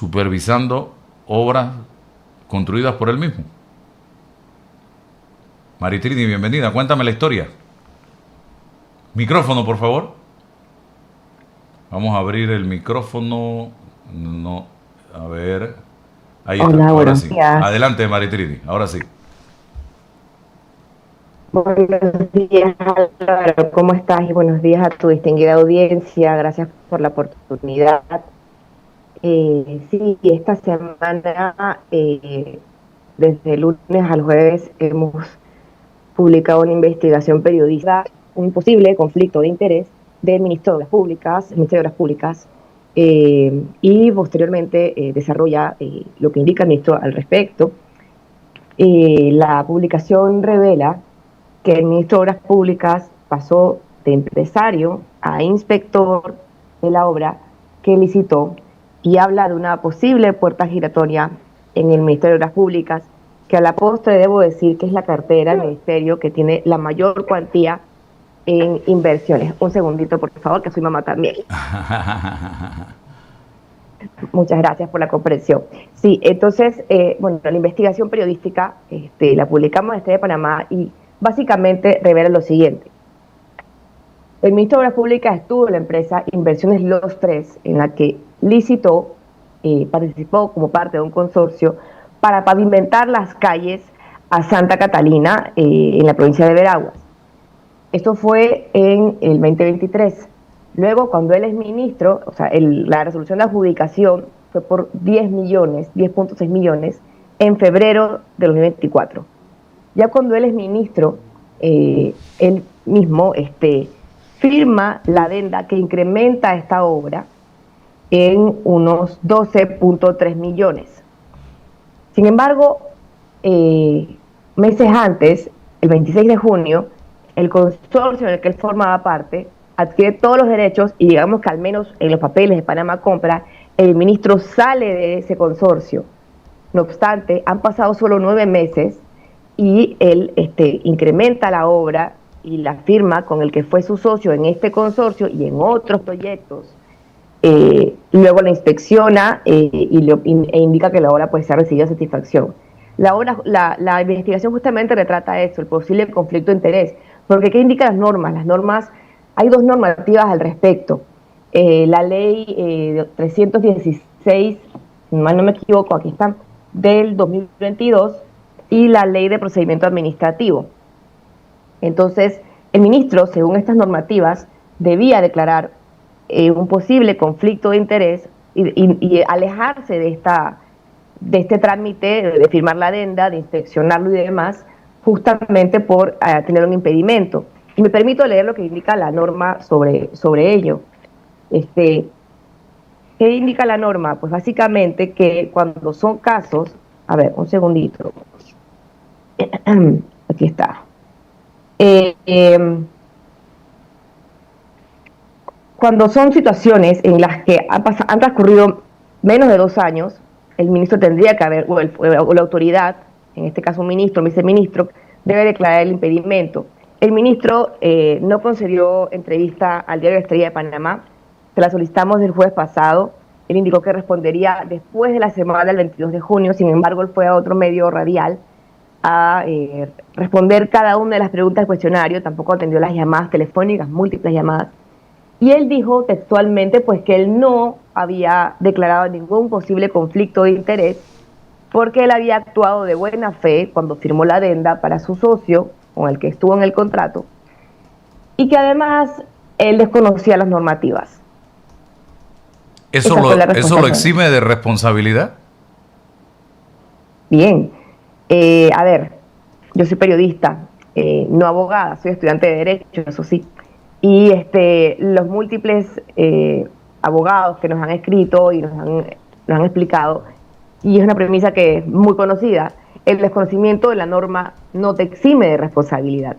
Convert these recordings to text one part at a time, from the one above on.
supervisando obras construidas por él mismo. Maritrini, bienvenida, cuéntame la historia. Micrófono, por favor. Vamos a abrir el micrófono. No, a ver. Ahí está, Hola, ahora buenos sí. días. Adelante, Maritrini, ahora sí. Buenos días, Álvaro. ¿Cómo estás? Y buenos días a tu distinguida audiencia. Gracias por la oportunidad. Sí, esta semana, desde el lunes al jueves, hemos publicado una investigación periodística, un posible conflicto de interés del ministro de Obras Públicas, el Ministerio de Obras Públicas, y posteriormente desarrolla lo que indica el ministro al respecto. La publicación revela que el ministro de Obras Públicas pasó de empresario a inspector de la obra que licitó y habla de una posible puerta giratoria en el Ministerio de Obras Públicas, que a la postre debo decir que es la cartera del ministerio que tiene la mayor cuantía en inversiones. Un segundito, por favor, que soy mamá también. Muchas gracias por la comprensión. Sí, entonces, bueno, la investigación periodística la publicamos en Estrella de Panamá y básicamente revela lo siguiente. El ministro de Obras Públicas estuvo en la empresa Inversiones Los Tres, en la que licitó, participó como parte de un consorcio para pavimentar las calles a Santa Catalina, en la provincia de Veraguas. Esto fue en el 2023. Luego, cuando él es ministro, o sea, la resolución de adjudicación fue por 10 millones, 10.6 millones, en febrero de 2024. Ya cuando él es ministro, él mismo firma la adenda que incrementa esta obra en unos 12.3 millones. Sin embargo, meses antes, el 26 de junio, el consorcio en el que él formaba parte adquiere todos los derechos y digamos que al menos en los papeles de Panamá Compra, el ministro sale de ese consorcio. No obstante, han pasado solo 9 meses y él incrementa la obra y la firma con el que fue su socio en este consorcio y en otros proyectos. Luego la inspecciona e indica que la obra pues, se ha recibido satisfacción. La investigación justamente retrata eso, el posible conflicto de interés, porque ¿qué indican las normas? Las normas, hay dos normativas al respecto. La ley 316, mal no me equivoco, aquí están, del 2022, y la ley de procedimiento administrativo. Entonces, el ministro, según estas normativas, debía declarar un posible conflicto de interés y alejarse de este trámite de firmar la adenda, de inspeccionarlo y demás, justamente por tener un impedimento. Y me permito leer lo que indica la norma sobre ello. ¿Qué indica la norma? Pues básicamente que cuando son casos, a ver, un segundito, aquí está. Cuando son situaciones en las que han transcurrido menos de 2 años, el ministro tendría que haber, o la autoridad, en este caso un ministro, un viceministro, debe declarar el impedimento. El ministro no concedió entrevista al diario Estrella de Panamá, se la solicitamos el jueves pasado, él indicó que respondería después de la semana del 22 de junio, sin embargo él fue a otro medio radial a responder cada una de las preguntas del cuestionario, tampoco atendió las llamadas telefónicas, múltiples llamadas, y él dijo textualmente pues que él no había declarado ningún posible conflicto de interés porque él había actuado de buena fe cuando firmó la adenda para su socio con el que estuvo en el contrato y que además él desconocía las normativas. ¿Eso lo exime de responsabilidad? Bien, a ver, yo soy periodista, no abogada, soy estudiante de Derecho, eso sí. Y los múltiples abogados que nos han escrito y nos han explicado, y es una premisa que es muy conocida, el desconocimiento de la norma no te exime de responsabilidad.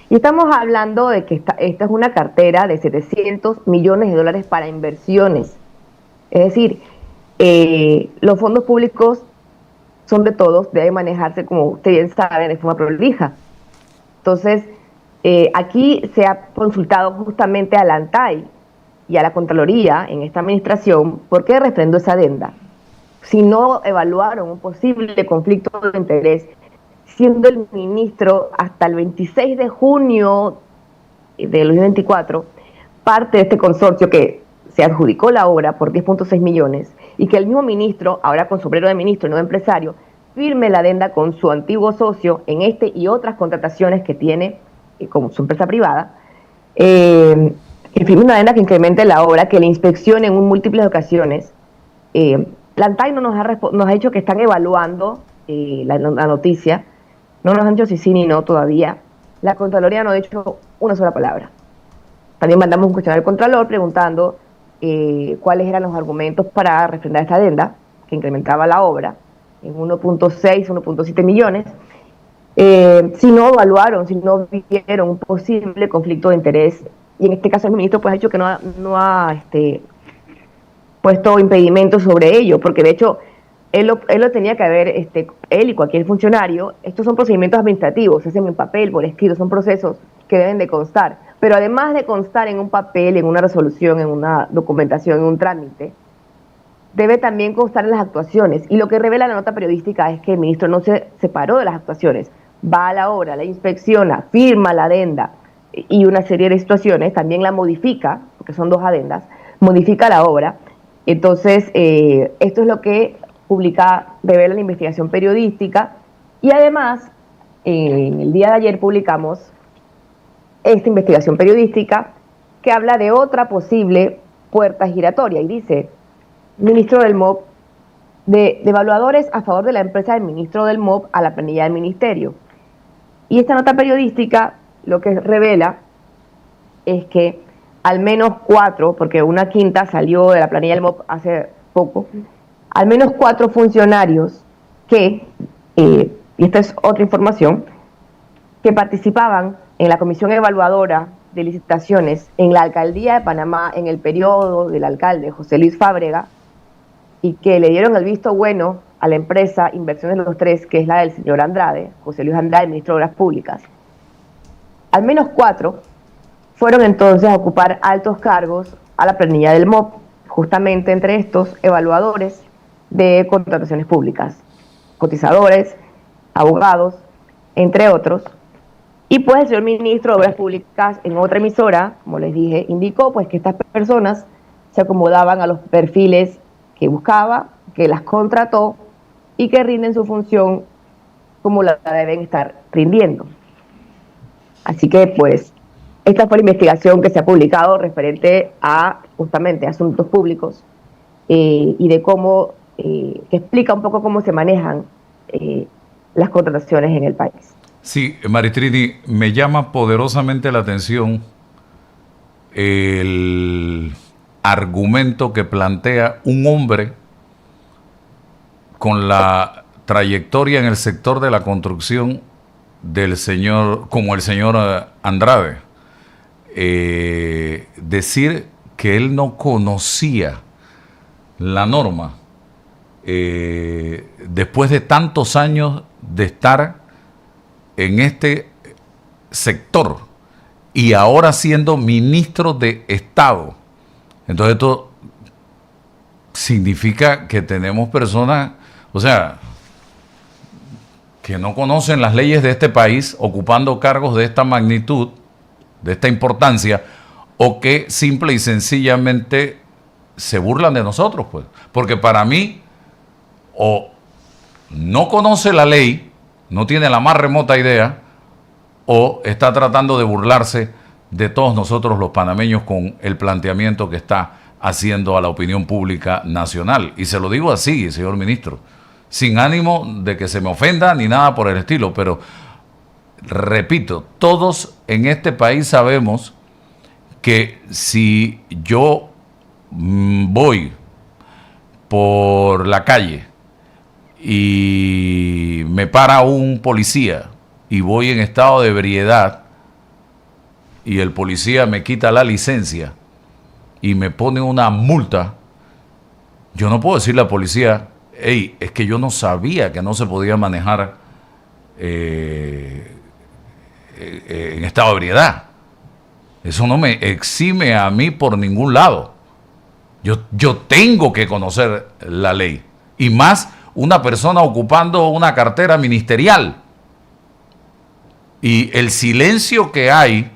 Y estamos hablando de que esta es una cartera de 700 millones de dólares para inversiones. Es decir, los fondos públicos son de todos, deben manejarse, como usted bien sabe, de forma prolija. Entonces, aquí se ha consultado justamente a la ANTAI y a la Contraloría en esta administración por qué refrendó esa adenda. si no evaluaron un posible conflicto de interés, siendo el ministro hasta el 26 de junio del 2024 parte de este consorcio que se adjudicó la obra por 10.6 millones y que el mismo ministro, ahora con sombrero de ministro y no de empresario, firme la adenda con su antiguo socio en este y otras contrataciones que tiene como su empresa privada, que firme una adenda que incremente la obra, que la inspeccione en múltiples ocasiones. La ANTAI no nos ha dicho que están evaluando la noticia, no nos han dicho si sí ni no todavía. La Contraloría no ha dicho una sola palabra. También mandamos un cuestionario al Contralor preguntando cuáles eran los argumentos para refrendar esta adenda, que incrementaba la obra en 1.6, 1.7 millones. Si no evaluaron, si no vieron un posible conflicto de interés, y en este caso el ministro pues ha dicho que no ha puesto impedimentos sobre ello, porque de hecho él lo tenía que haber, él y cualquier funcionario, estos son procedimientos administrativos, se hacen en papel, por escrito, son procesos que deben de constar, pero además de constar en un papel, en una resolución, en una documentación, en un trámite, debe también constar en las actuaciones, y lo que revela la nota periodística es que el ministro no se separó de las actuaciones, va a la obra, la inspecciona, firma la adenda y una serie de situaciones, también la modifica, porque son 2 adendas, modifica la obra. Entonces, esto es lo que revela la investigación periodística, y además, en el día de ayer publicamos esta investigación periodística que habla de otra posible puerta giratoria, y dice, ministro del MOP, de evaluadores a favor de la empresa del ministro del MOP a la planilla del ministerio. Y esta nota periodística lo que revela es que al menos 4, porque una quinta salió de la planilla del MOP hace poco, al menos 4 funcionarios que, y esta es otra información, que participaban en la comisión evaluadora de licitaciones en la alcaldía de Panamá en el periodo del alcalde José Luis Fábrega, y que le dieron el visto bueno a la empresa Inversiones Los Tres, que es la del señor Andrade, José Luis Andrade, ministro de Obras Públicas. Al menos 4 fueron entonces a ocupar altos cargos a la planilla del MOP, justamente entre estos evaluadores de contrataciones públicas, cotizadores, abogados, entre otros. Y pues el señor ministro de Obras Públicas en otra emisora, como les dije, indicó pues que estas personas se acomodaban a los perfiles que buscaba, que las contrató y que rinden su función como la deben estar rindiendo. Así que pues esta fue la investigación que se ha publicado referente a justamente asuntos públicos y de cómo, que explica un poco cómo se manejan las contrataciones en el país. Sí, Maritrini, me llama poderosamente la atención el argumento que plantea un hombre con la trayectoria en el sector de la construcción del señor, como el señor Andrade. Decir que él no conocía la norma después de tantos años de estar en este sector y ahora siendo ministro de Estado. Entonces esto significa que tenemos personas, o sea, que no conocen las leyes de este país, ocupando cargos de esta magnitud, de esta importancia, o que simple y sencillamente se burlan de nosotros, pues. Porque para mí, o no conoce la ley, no tiene la más remota idea, o está tratando de burlarse de todos nosotros los panameños con el planteamiento que está haciendo a la opinión pública nacional. Y se lo digo así, señor ministro, sin ánimo de que se me ofenda ni nada por el estilo, pero repito, todos en este país sabemos que si yo voy por la calle y me para un policía y voy en estado de ebriedad y el policía me quita la licencia y me pone una multa, yo no puedo decirle al policía, hey, es que yo no sabía que no se podía manejar en estado de ebriedad. Eso no me exime a mí por ningún lado. Yo tengo que conocer la ley. y más una persona ocupando una cartera ministerial. Y el silencio que hay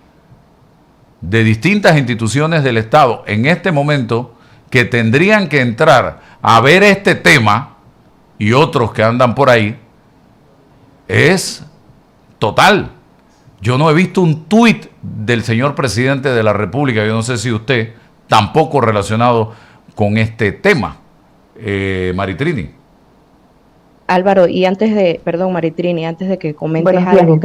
de distintas instituciones del Estado en este momento, que tendrían que entrar a ver este tema y otros que andan por ahí, es total. Yo no he visto un tuit del señor presidente de la República, yo no sé si usted, tampoco relacionado con este tema. Maritrini. Álvaro, y antes de, perdón, Maritrini, antes de que comentes algo,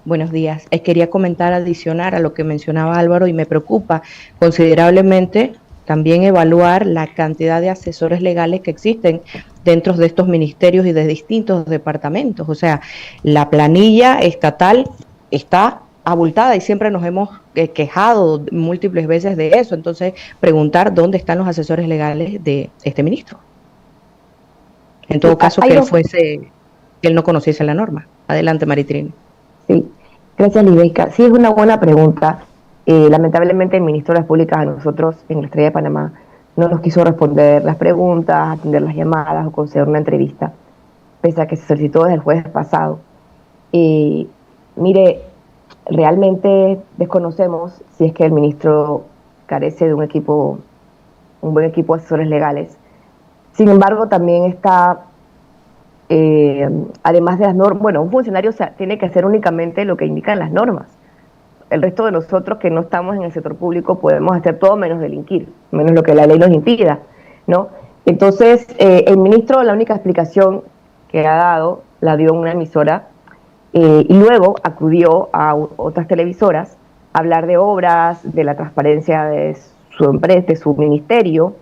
buenos días, quería comentar, adicionar a lo que mencionaba Álvaro, y me preocupa considerablemente también evaluar la cantidad de asesores legales que existen dentro de estos ministerios y de distintos departamentos. O sea, la planilla estatal está abultada y siempre nos hemos quejado múltiples veces de eso. Entonces, preguntar dónde están los asesores legales de este ministro. En todo caso, que él no conociese la norma. Adelante, Maritrini. Sí, gracias, Libeika. Sí, es una buena pregunta. Lamentablemente el ministro de las Públicas a nosotros en la Estrella de Panamá no nos quiso responder las preguntas, atender las llamadas o conceder una entrevista, pese a que se solicitó desde el jueves pasado. Mire, realmente desconocemos si es que el ministro carece de un buen equipo de asesores legales. Sin embargo, también está, además de las normas, bueno, un funcionario tiene que hacer únicamente lo que indican las normas. El resto de nosotros que no estamos en el sector público podemos hacer todo menos delinquir, menos lo que la ley nos impida, ¿no? Entonces, el ministro la única explicación que ha dado la dio en una emisora y luego acudió a otras televisoras a hablar de obras, de la transparencia de su empresa, de su ministerio,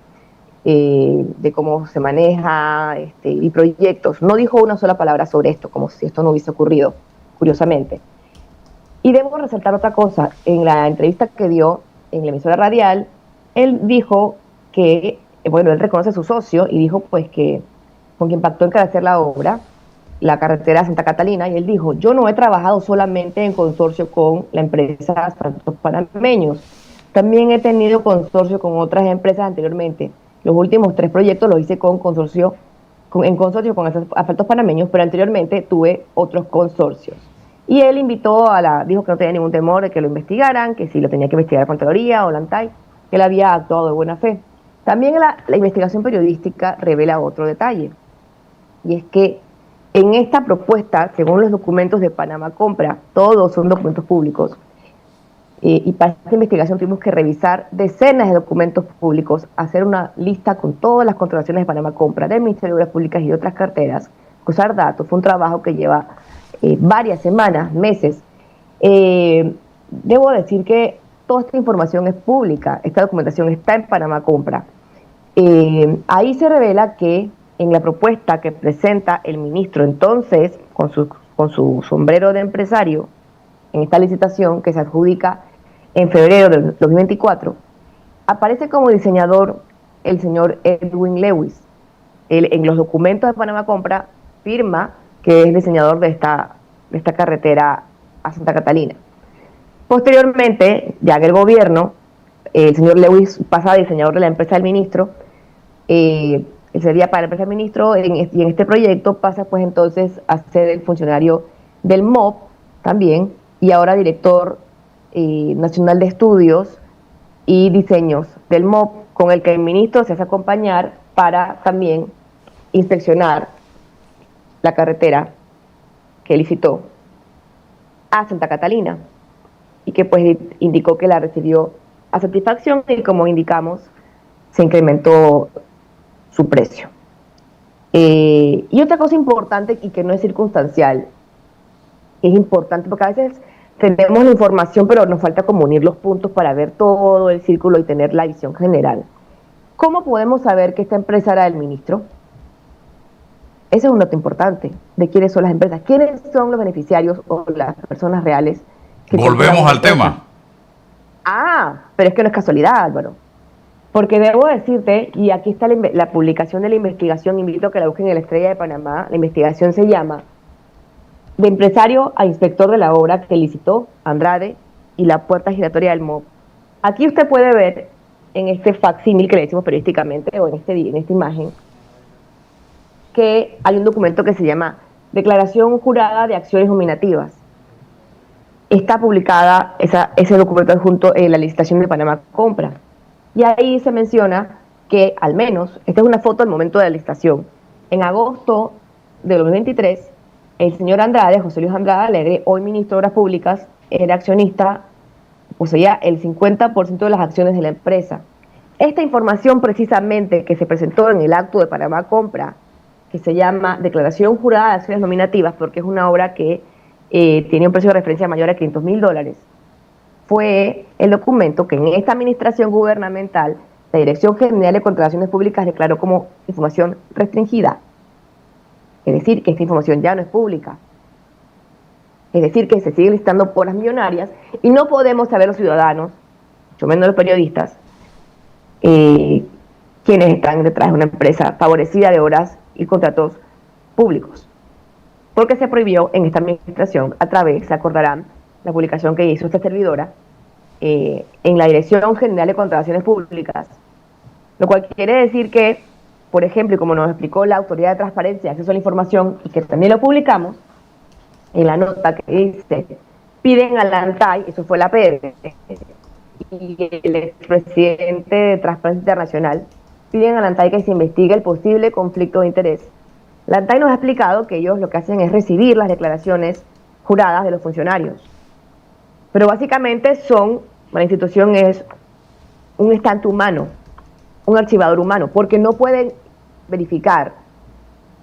de cómo se maneja y proyectos. No dijo una sola palabra sobre esto, como si esto no hubiese ocurrido, curiosamente. Y debo resaltar otra cosa. En la entrevista que dio en la emisora radial, él dijo que, bueno, él reconoce a su socio y dijo pues que con quien pactó en hacer la obra, la carretera Santa Catalina, y él dijo, yo no he trabajado solamente en consorcio con la empresa Santos Panameños, también he tenido consorcio con otras empresas anteriormente. Los últimos 3 proyectos los hice en consorcio con Asfaltos Panameños, pero anteriormente tuve otros consorcios. Y él dijo que no tenía ningún temor de que lo investigaran, que si lo tenía que investigar la Contraloría o la ANTAI, que él había actuado de buena fe. También la investigación periodística revela otro detalle, y es que en esta propuesta, según los documentos de Panamá Compra, todos son documentos públicos, y para esta investigación tuvimos que revisar decenas de documentos públicos, hacer una lista con todas las contrataciones de Panamá Compra, del Ministerio de Obras Públicas y de otras carteras, cruzar datos. Fue un trabajo que lleva varias semanas, meses. Debo decir que toda esta información es pública, esta documentación está en Panamá Compra. Ahí se revela que en la propuesta que presenta el ministro entonces, con su sombrero de empresario, en esta licitación que se adjudica en febrero del 2024, aparece como diseñador el señor Edwin Lewis. Él, en los documentos de Panamá Compra, firma que es diseñador de esta carretera a Santa Catalina. Posteriormente, ya en el gobierno, el señor Lewis pasa a diseñador de la empresa del ministro, él sería para la empresa del ministro, y en este proyecto pasa pues entonces a ser el funcionario del MOP también, y ahora director nacional de estudios y diseños del MOP, con el que el ministro se hace acompañar para también inspeccionar la carretera que licitó a Santa Catalina y que pues indicó que la recibió a satisfacción y, como indicamos, se incrementó su precio. Y otra cosa importante y que no es circunstancial, es importante porque a veces tenemos la información pero nos falta como unir los puntos para ver todo el círculo y tener la visión general. ¿Cómo podemos saber que esta empresa era del ministro? Ese es un dato importante de quiénes son las empresas, quiénes son los beneficiarios o las personas reales. Volvemos al tema. Pero es que no es casualidad, Álvaro. Porque debo decirte, y aquí está la publicación de la investigación, invito a que la busquen en la Estrella de Panamá, la investigación se llama De empresario a inspector de la obra que licitó Andrade y la puerta giratoria del MOB. Aquí usted puede ver en este facsímil que le decimos periodísticamente, o en esta imagen, que hay un documento que se llama Declaración Jurada de Acciones Nominativas. Está publicada ese documento adjunto en la licitación de Panamá Compra. Y ahí se menciona que al menos, esta es una foto al momento de la licitación, en agosto de 2023, el señor Andrade, José Luis Andrade Alegre, hoy ministro de Obras Públicas, era accionista, poseía el 50% de las acciones de la empresa. Esta información precisamente que se presentó en el acto de Panamá Compra, que se llama Declaración Jurada de Acciones Nominativas, porque es una obra que tiene un precio de referencia mayor a $500,000, fue el documento que en esta administración gubernamental la Dirección General de Contrataciones Públicas declaró como información restringida. Es decir, que esta información ya no es pública. Es decir, que se sigue listando por las millonarias y no podemos saber los ciudadanos, mucho menos los periodistas, quienes están detrás de una empresa favorecida de obras y contratos públicos. Porque se prohibió en esta administración, a través, se acordarán, la publicación que hizo esta servidora, en la Dirección General de Contrataciones Públicas, lo cual quiere decir que, por ejemplo, y como nos explicó la Autoridad de Transparencia y Acceso a la Información, y que también lo publicamos, en la nota que dice, piden a la ANTAI, eso fue la PD, y el expresidente de Transparencia Internacional, piden a la ANTAI que se investigue el posible conflicto de interés. La ANTAI nos ha explicado que ellos lo que hacen es recibir las declaraciones juradas de los funcionarios. Pero básicamente la institución es un estante humano, un archivador humano, porque no pueden verificar.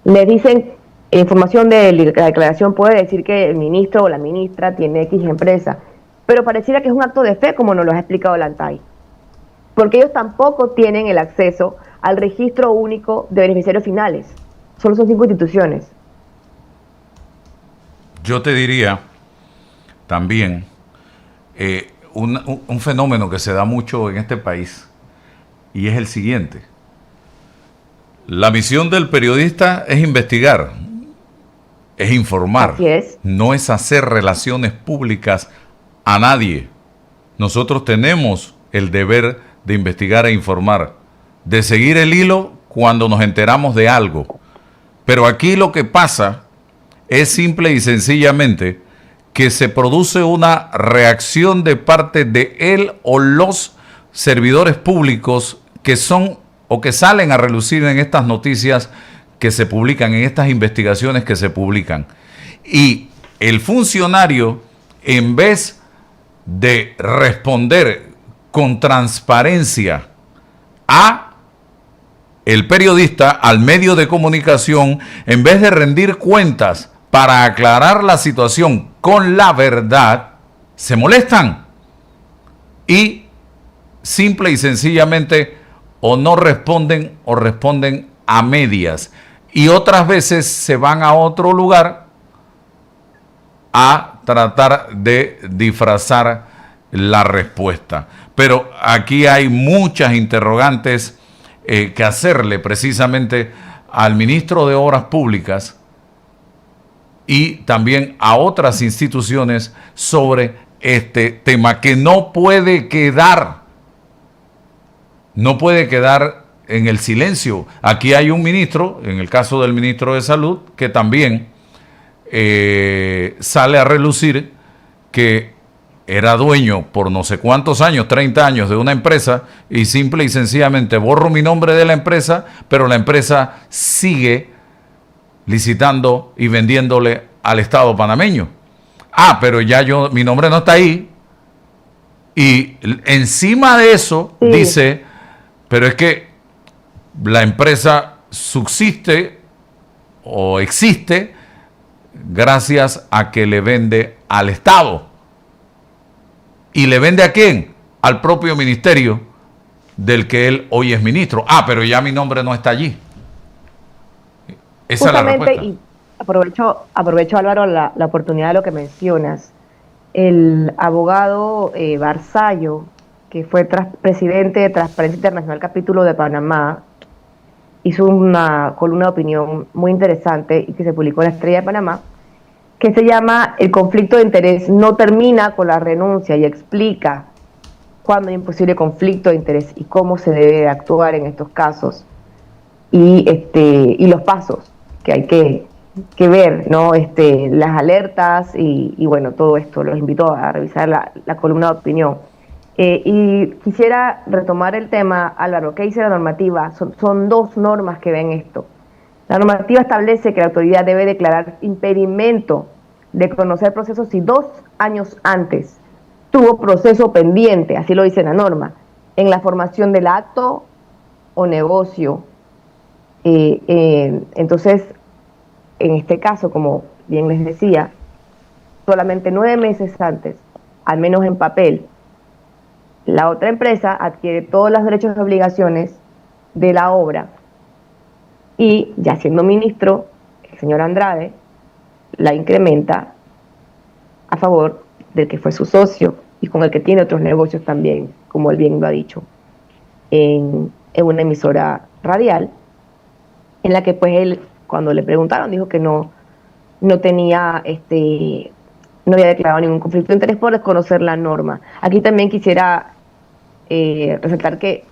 Les dicen, información de la declaración puede decir que el ministro o la ministra tiene X empresa, pero pareciera que es un acto de fe, como nos lo ha explicado la ANTAI, porque ellos tampoco tienen el acceso al registro único de beneficiarios finales. Solo son 5 instituciones. Yo te diría también un fenómeno que se da mucho en este país, y es el siguiente. La misión del periodista es investigar, es informar. Así es. No es hacer relaciones públicas a nadie. Nosotros tenemos el deber de investigar e informar, de seguir el hilo cuando nos enteramos de algo. Pero aquí lo que pasa es simple y sencillamente que se produce una reacción de parte de él o los servidores públicos que son o que salen a relucir en estas noticias que se publican, en estas investigaciones que se publican. Y el funcionario, en vez de responder con transparencia a el periodista, al medio de comunicación, en vez de rendir cuentas para aclarar la situación con la verdad, se molestan y simple y sencillamente o no responden o responden a medias, y otras veces se van a otro lugar a tratar de disfrazar la respuesta. Pero aquí hay muchas interrogantes que hacerle precisamente al ministro de Obras Públicas y también a otras instituciones sobre este tema, que no puede quedar en el silencio. Aquí hay un ministro, en el caso del ministro de Salud, que también sale a relucir que era dueño por no sé cuántos años, 30 años, de una empresa, y simple y sencillamente borro mi nombre de la empresa, pero la empresa sigue licitando y vendiéndole al Estado panameño. Pero ya mi nombre no está ahí. Y encima de eso dice, pero es que la empresa subsiste o existe gracias a que le vende al Estado. ¿Y le vende a quién? Al propio ministerio del que él hoy es ministro. Pero ya mi nombre no está allí. Esa justamente, es la respuesta. Y aprovecho Álvaro, la oportunidad de lo que mencionas. El abogado Barzallo, que fue presidente de Transparencia Internacional Capítulo de Panamá, hizo una columna de opinión muy interesante y que se publicó en La Estrella de Panamá, que se llama El conflicto de interés no termina con la renuncia, y explica cuándo hay un posible conflicto de interés y cómo se debe actuar en estos casos y los pasos. que hay que ver, ¿no? Las alertas y bueno, todo esto. Los invito a revisar la columna de opinión. Y quisiera retomar el tema, Álvaro. ¿Qué dice la normativa? Son dos normas que ven esto. La normativa establece que la autoridad debe declarar impedimento de conocer procesos si 2 años antes tuvo proceso pendiente, así lo dice la norma, en la formación del acto o negocio. Entonces, en este caso, como bien les decía, solamente 9 meses antes, al menos en papel, la otra empresa adquiere todos los derechos y obligaciones de la obra y, ya siendo ministro, el señor Andrade la incrementa a favor del que fue su socio y con el que tiene otros negocios también, como él bien lo ha dicho, en una emisora radial, en la que pues él, cuando le preguntaron, dijo que no tenía, no había declarado ningún conflicto de interés por desconocer la norma. Aquí también quisiera resaltar que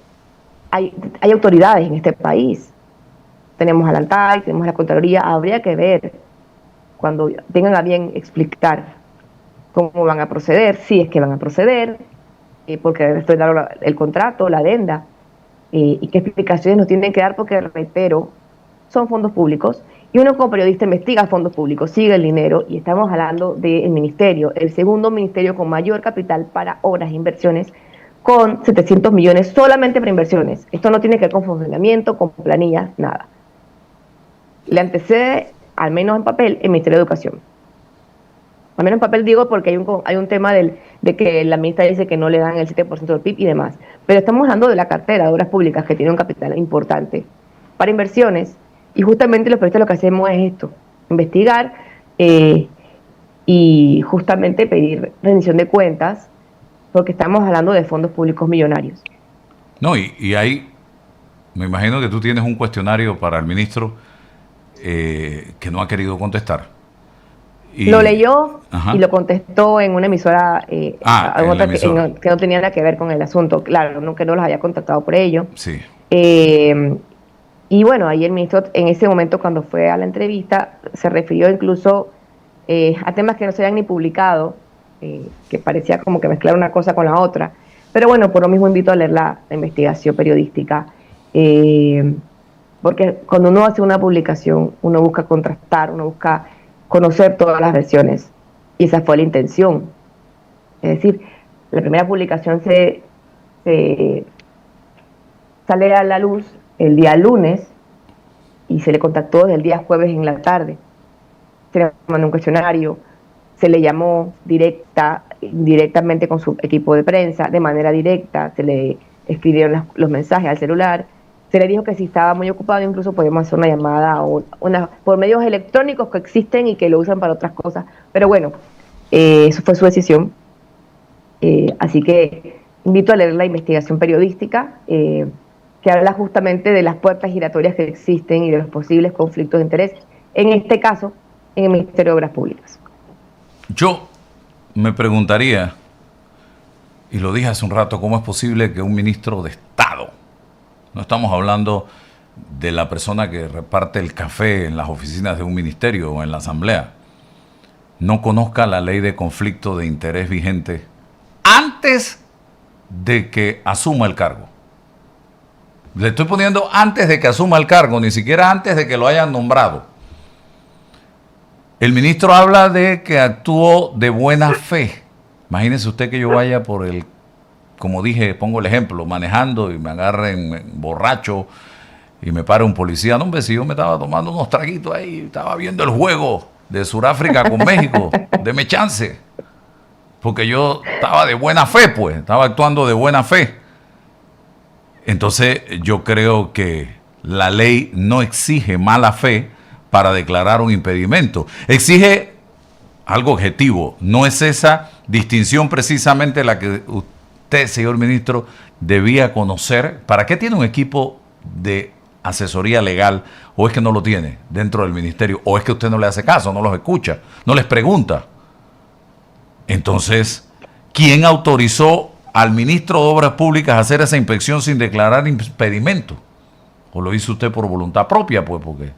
hay autoridades en este país. Tenemos al ANTAI, tenemos la Contraloría. Habría que ver, cuando tengan a bien explicar cómo van a proceder, si es que van a proceder, porque estoy dando el contrato, la adenda, y qué explicaciones nos tienen que dar, porque, reitero, son fondos públicos, y uno como periodista investiga fondos públicos, sigue el dinero, y estamos hablando del ministerio, el segundo ministerio con mayor capital para obras e inversiones, con 700 millones solamente para inversiones. Esto no tiene que ver con funcionamiento, con planillas, nada. Le antecede, al menos en papel, el Ministerio de Educación. Al menos en papel digo porque hay un tema de que la ministra dice que no le dan el 7% del PIB y demás. Pero estamos hablando de la cartera de obras públicas, que tiene un capital importante para inversiones, y justamente los periodistas lo que hacemos es esto: investigar y justamente pedir rendición de cuentas, porque estamos hablando de fondos públicos millonarios. No, y ahí me imagino que tú tienes un cuestionario para el ministro que no ha querido contestar. Lo leyó. Ajá. Y lo contestó en una emisora, que no tenía nada que ver con el asunto. Claro, que no los había contactado por ello. Sí. Y bueno, ahí el ministro, en ese momento, cuando fue a la entrevista, se refirió incluso a temas que no se habían ni publicado, que parecía como que mezclar una cosa con la otra. Pero bueno, por lo mismo invito a leer la investigación periodística, porque cuando uno hace una publicación, uno busca contrastar, uno busca conocer todas las versiones, y esa fue la intención. Es decir, la primera publicación se sale a la luz el día lunes y se le contactó desde el día jueves en la tarde. Se le mandó un cuestionario, se le llamó directamente con su equipo de prensa, de manera directa, se le escribieron los mensajes al celular, se le dijo que si estaba muy ocupado incluso podíamos hacer una llamada por medios electrónicos que existen y que lo usan para otras cosas. Pero bueno, eso fue su decisión. Así que invito a leer la investigación periodística que habla justamente de las puertas giratorias que existen y de los posibles conflictos de interés, en este caso, en el Ministerio de Obras Públicas. Yo me preguntaría, y lo dije hace un rato, ¿cómo es posible que un ministro de Estado, no estamos hablando de la persona que reparte el café en las oficinas de un ministerio o en la asamblea, no conozca la ley de conflicto de interés vigente antes de que asuma el cargo? Le estoy poniendo antes de que asuma el cargo, ni siquiera antes de que lo hayan nombrado. El ministro habla de que actuó de buena fe. Imagínese usted que yo vaya por el, como dije, pongo el ejemplo, manejando y me agarren borracho y me pare un policía. No, hombre, si yo me estaba tomando unos traguitos ahí, estaba viendo el juego de Sudáfrica con México, deme chance. Porque yo estaba de buena fe, pues, estaba actuando de buena fe. Entonces, yo creo que la ley no exige mala fe para declarar un impedimento. Exige algo objetivo. No es esa distinción precisamente la que usted, señor ministro, debía conocer. ¿Para qué tiene un equipo de asesoría legal? ¿O es que no lo tiene dentro del ministerio? ¿O es que usted no le hace caso, no los escucha, no les pregunta? Entonces, ¿quién autorizó al ministro de Obras Públicas a hacer esa inspección sin declarar impedimento? ¿O lo hizo usted por voluntad propia? Pues porque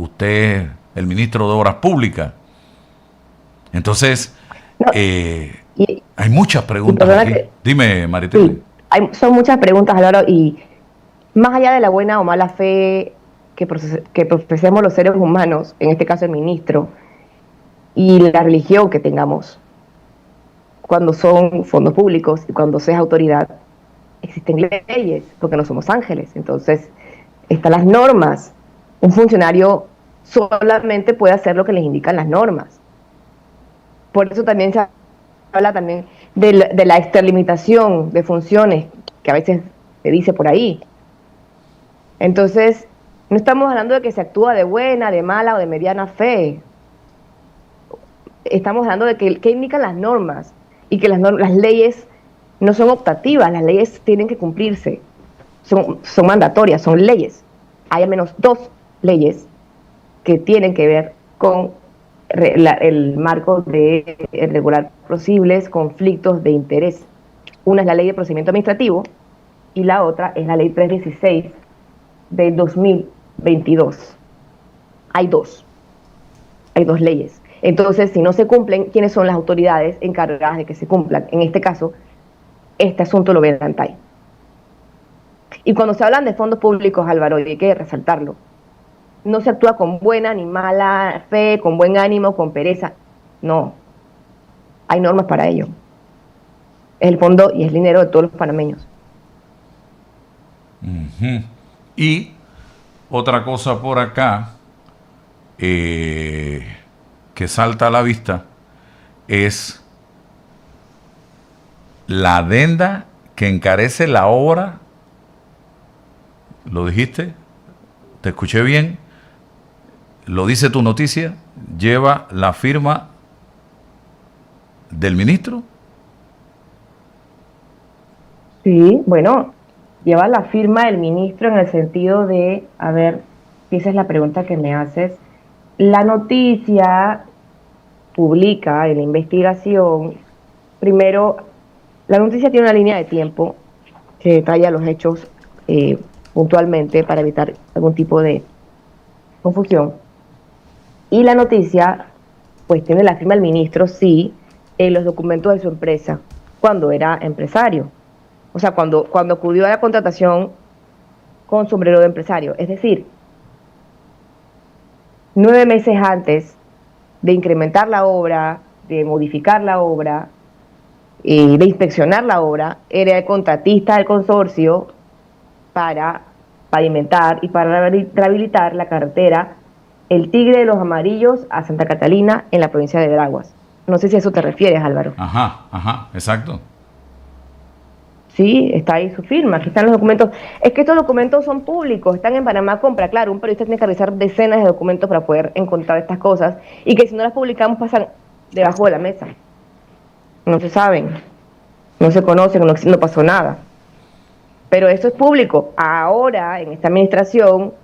usted es el ministro de Obras Públicas. Entonces, No, hay muchas preguntas aquí. Dime, Maritel. Sí, son muchas preguntas, Álvaro, y más allá de la buena o mala fe que profesemos los seres humanos, en este caso el ministro, y la religión que tengamos, cuando son fondos públicos y cuando se es autoridad, existen leyes, porque no somos ángeles. Entonces, están las normas. Un funcionario solamente puede hacer lo que les indican las normas. Por eso también se habla también de la extralimitación de funciones, que a veces se dice por ahí. Entonces, no estamos hablando de que se actúa de buena, de mala o de mediana fe. Estamos hablando de que indican las normas y que las leyes no son optativas, las leyes tienen que cumplirse, son mandatorias, son leyes. Hay al menos 2 leyes que tienen que ver con el marco de regular posibles conflictos de interés. Una es la Ley de Procedimiento Administrativo y la otra es la Ley 316 de 2022. Hay dos leyes. Entonces, si no se cumplen, ¿quiénes son las autoridades encargadas de que se cumplan? En este caso, este asunto lo ve el ANTAI. Y cuando se hablan de fondos públicos, Álvaro, y hay que resaltarlo, no se actúa con buena ni mala fe, con buen ánimo, con pereza. No. Hay normas para ello. Es el fondo y es el dinero de todos los panameños. Y otra cosa por acá que salta a la vista es la adenda que encarece la obra. ¿Lo dijiste? ¿Te escuché bien? ¿Lo dice tu noticia? ¿Lleva la firma del ministro? Sí, bueno, lleva la firma del ministro en el sentido de, a ver, si esa es la pregunta que me haces. La noticia publica en la investigación, primero, la noticia tiene una línea de tiempo que detalla los hechos puntualmente para evitar algún tipo de confusión. Y la noticia, pues tiene la firma del ministro, sí, en los documentos de su empresa, cuando era empresario. O sea, cuando acudió a la contratación con sombrero de empresario. Es decir, 9 meses antes de incrementar la obra, de modificar la obra, de inspeccionar la obra, era el contratista del consorcio para pavimentar y para rehabilitar la carretera El Tigre de los Amarillos a Santa Catalina en la provincia de Veraguas. No sé si a eso te refieres, Álvaro. Ajá, exacto. Sí, está ahí su firma, aquí están los documentos. Es que estos documentos son públicos, están en Panamá Compra. Claro, un periodista tiene que revisar decenas de documentos para poder encontrar estas cosas y que si no las publicamos pasan debajo de la mesa. No se saben, no se conocen, no pasó nada. Pero eso es público. Ahora, en esta administración,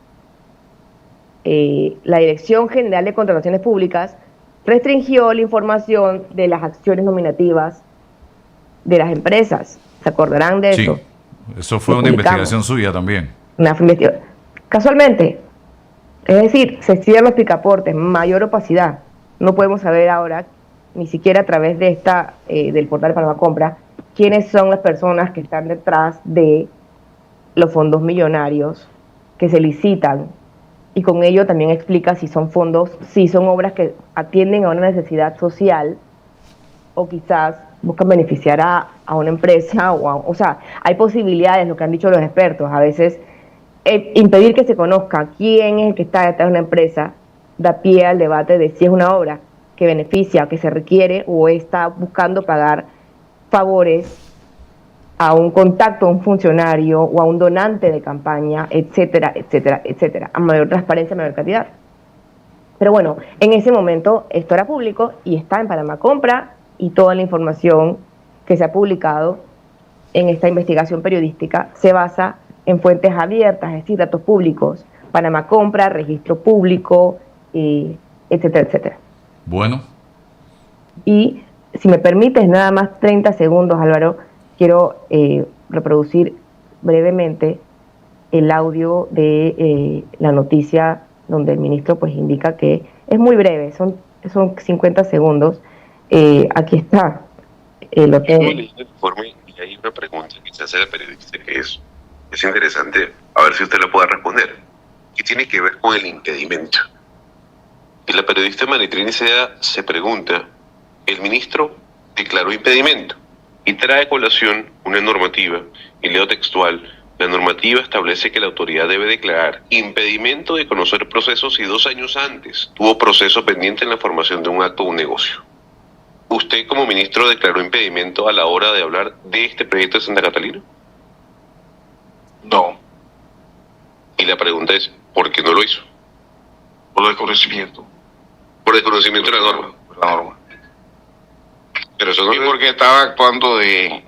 la Dirección General de Contrataciones Públicas restringió la información de las acciones nominativas de las empresas. ¿Se acordarán de eso? Sí, eso fue una investigación suya también. Casualmente, es decir, se cierran los picaportes, mayor opacidad. No podemos saber ahora, ni siquiera a través de del portal de Panamá Compra, quiénes son las personas que están detrás de los fondos millonarios que se licitan. Y con ello también explica si son fondos, si son obras que atienden a una necesidad social o quizás buscan beneficiar a una empresa, o sea, hay posibilidades, lo que han dicho los expertos, a veces impedir que se conozca quién es el que está detrás de una empresa da pie al debate de si es una obra que beneficia, que se requiere o está buscando pagar favores a un contacto, a un funcionario o a un donante de campaña, etcétera, etcétera, etcétera, a mayor transparencia, mayor cantidad. Pero bueno, en ese momento esto era público y está en Panamá Compra y toda la información que se ha publicado en esta investigación periodística se basa en fuentes abiertas, es decir, datos públicos, Panamá Compra, registro público, etcétera, etcétera. Bueno. Y si me permites nada más 30 segundos, Álvaro, quiero reproducir brevemente el audio de la noticia donde el ministro pues indica que es muy breve, son 50 segundos. Aquí está. Lo tengo. Estuve leyendo el informe y hay una pregunta que se hace al periodista que es interesante, a ver si usted la puede responder, que tiene que ver con el impedimento. Y la periodista Maritrini Seda se pregunta, el ministro declaró impedimento y trae a colación una normativa, y leo textual, la normativa establece que la autoridad debe declarar impedimento de conocer procesos si 2 años antes tuvo proceso pendiente en la formación de un acto o un negocio. ¿Usted como ministro declaró impedimento a la hora de hablar de este proyecto de Santa Catalina? No, Y la pregunta es, ¿por qué no lo hizo? por desconocimiento. Por desconocimiento de la norma. La norma. Pero eso no Y porque estaba actuando de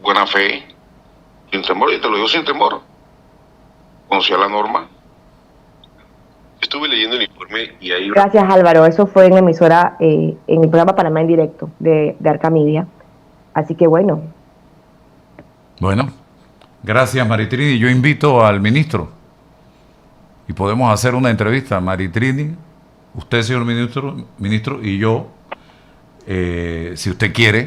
buena fe, sin temor, y te lo digo sin temor. Conocía la norma. Estuve leyendo el informe y hay Gracias, Álvaro. Eso fue en la emisora, en el programa Panamá en Directo de Arca Media. Así que bueno. Bueno, gracias Maritrini. Yo invito al ministro y podemos hacer una entrevista. Maritrini, usted, señor ministro, y yo, si usted quiere.